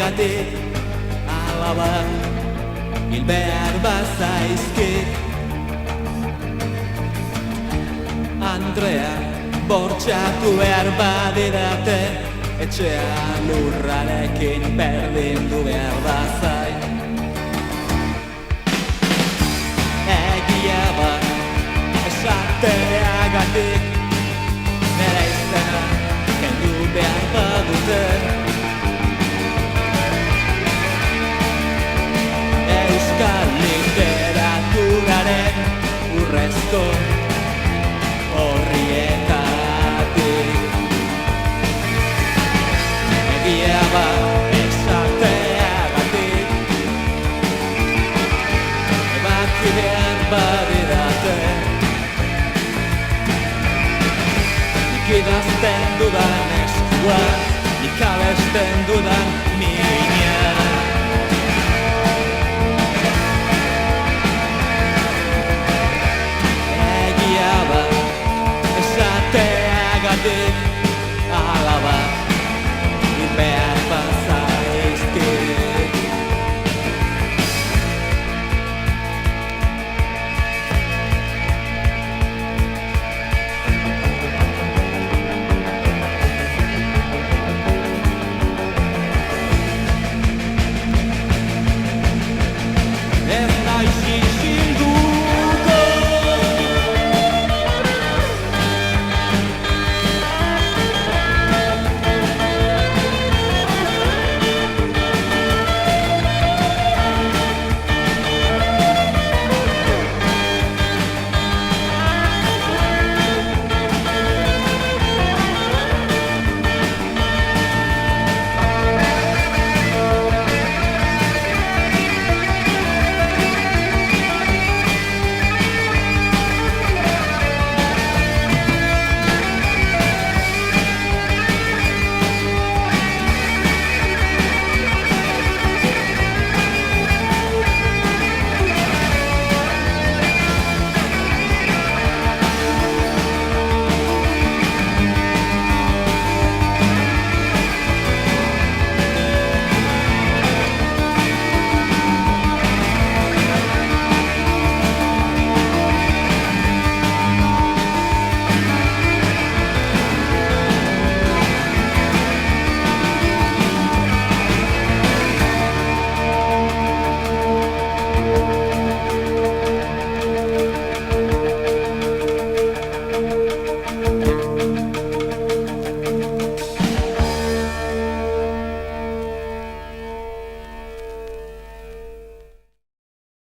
esateagatik alaba hil behar bazaizkit. Andrea bortxatu behar badidate, etxea lurrarekin berdindu behar bazai. Egia bat esateagatik nera izena kendu behar badute. Euskal literaturaren urrezko horrietatik. Egia bat esateagatik ebaki behar badidate. Nik idazten dudan eskua, nik abesten dudan mina. Egia bat esateagatik